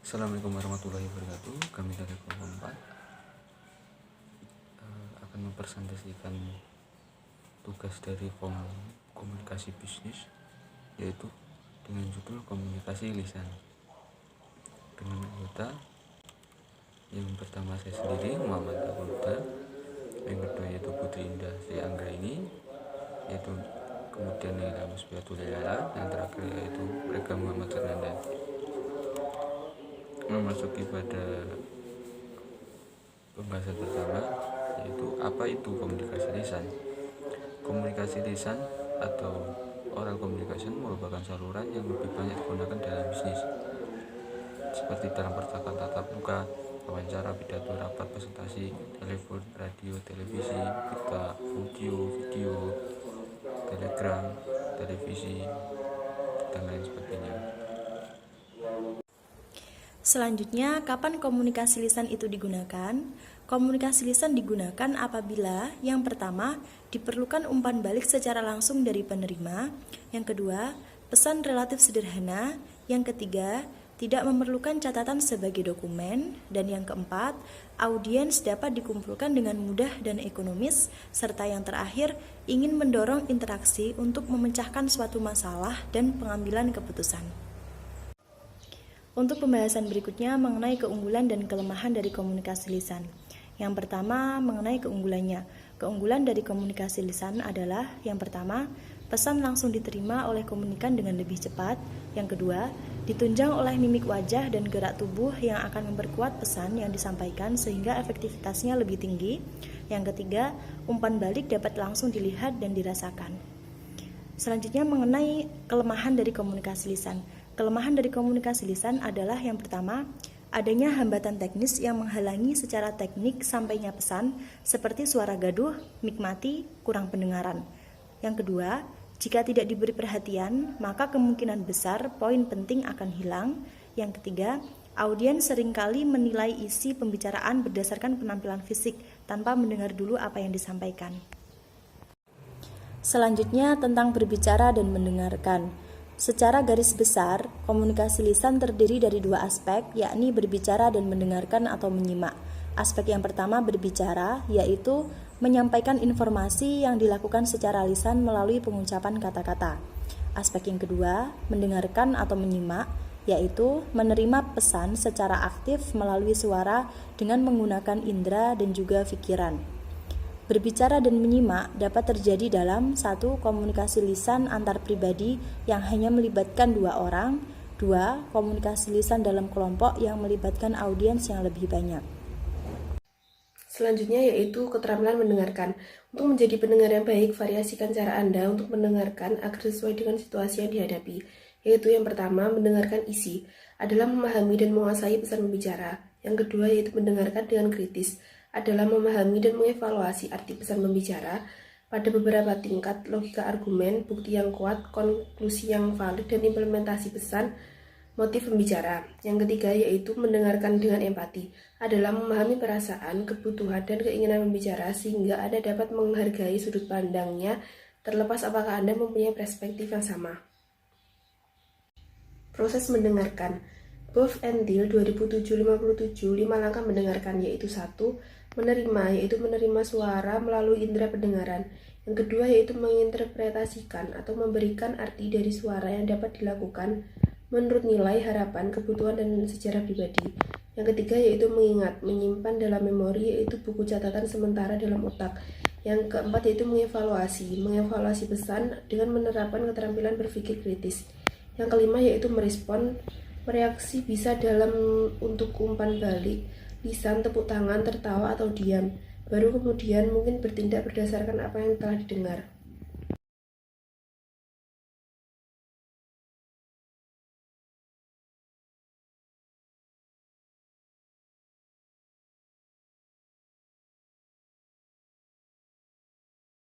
Assalamualaikum warahmatullahi wabarakatuh. Kami dari kelompok 4 akan mempresentasikan tugas dari komunikasi bisnis, yaitu dengan judul komunikasi lisan, dengan anggota yang pertama saya sendiri, Muhammad Abdullah, yang kedua yaitu Putri Indah Sri Anggraini, yaitu kemudian Naila Musbiatul Lala, yang terakhir yaitu mereka Muhammad Fernanda. Memasuki pada pembahasan pertama, yaitu apa itu komunikasi lisan. Komunikasi lisan atau oral communication merupakan saluran yang lebih banyak digunakan dalam bisnis, seperti dalam percakapan tatap muka, wawancara, pidato, rapat, presentasi, telepon, radio, televisi, berita, audio, video, telegram, televisi, dan lain sebagainya. Selanjutnya, kapan komunikasi lisan itu digunakan? Komunikasi lisan digunakan apabila yang pertama, diperlukan umpan balik secara langsung dari penerima, yang kedua, pesan relatif sederhana, yang ketiga, tidak memerlukan catatan sebagai dokumen, dan yang keempat, audiens dapat dikumpulkan dengan mudah dan ekonomis, serta yang terakhir, ingin mendorong interaksi untuk memecahkan suatu masalah dan pengambilan keputusan. Untuk pembahasan berikutnya mengenai keunggulan dan kelemahan dari komunikasi lisan. Yang pertama, mengenai keunggulannya. Keunggulan dari komunikasi lisan adalah yang pertama, pesan langsung diterima oleh komunikan dengan lebih cepat. Yang kedua, ditunjang oleh mimik wajah dan gerak tubuh yang akan memperkuat pesan yang disampaikan sehingga efektivitasnya lebih tinggi. Yang ketiga, umpan balik dapat langsung dilihat dan dirasakan. Selanjutnya mengenai kelemahan dari komunikasi lisan. Kelemahan dari komunikasi lisan adalah yang pertama, adanya hambatan teknis yang menghalangi secara teknik sampainya pesan seperti suara gaduh, mic mati, kurang pendengaran. Yang kedua, jika tidak diberi perhatian, maka kemungkinan besar poin penting akan hilang. Yang ketiga, audiens seringkali menilai isi pembicaraan berdasarkan penampilan fisik tanpa mendengar dulu apa yang disampaikan. Selanjutnya tentang berbicara dan mendengarkan. Secara garis besar, komunikasi lisan terdiri dari dua aspek, yakni berbicara dan mendengarkan atau menyimak. Aspek yang pertama berbicara, yaitu menyampaikan informasi yang dilakukan secara lisan melalui pengucapan kata-kata. Aspek yang kedua, mendengarkan atau menyimak, yaitu menerima pesan secara aktif melalui suara dengan menggunakan indera dan juga pikiran. Berbicara dan menyimak dapat terjadi dalam satu, komunikasi lisan antar pribadi yang hanya melibatkan dua orang. Dua, komunikasi lisan dalam kelompok yang melibatkan audiens yang lebih banyak. Selanjutnya yaitu keterampilan mendengarkan. Untuk menjadi pendengar yang baik, variasikan cara Anda untuk mendengarkan agar sesuai dengan situasi yang dihadapi. Yaitu yang pertama, mendengarkan isi adalah memahami dan menguasai pesan pembicara. Yang kedua yaitu mendengarkan dengan kritis adalah memahami dan mengevaluasi arti pesan pembicara pada beberapa tingkat logika argumen, bukti yang kuat, konklusi yang valid, dan implementasi pesan motif pembicara. Yang ketiga yaitu mendengarkan dengan empati adalah memahami perasaan, kebutuhan, dan keinginan pembicara sehingga Anda dapat menghargai sudut pandangnya terlepas apakah Anda mempunyai perspektif yang sama. Proses mendengarkan. Both and Deal 2007-57 5 langkah mendengarkan, yaitu 1. Menerima, yaitu menerima suara melalui indera pendengaran. Yang kedua yaitu menginterpretasikan atau memberikan arti dari suara yang dapat dilakukan menurut nilai, harapan, kebutuhan, dan sejarah pribadi. Yang ketiga yaitu mengingat, menyimpan dalam memori, yaitu buku catatan sementara dalam otak. Yang keempat yaitu mengevaluasi pesan dengan menerapkan keterampilan berpikir kritis. Yang kelima yaitu merespon, mereaksi bisa dalam untuk umpan balik, lisan, tepuk tangan, tertawa, atau diam. Baru kemudian mungkin bertindak berdasarkan apa yang telah didengar.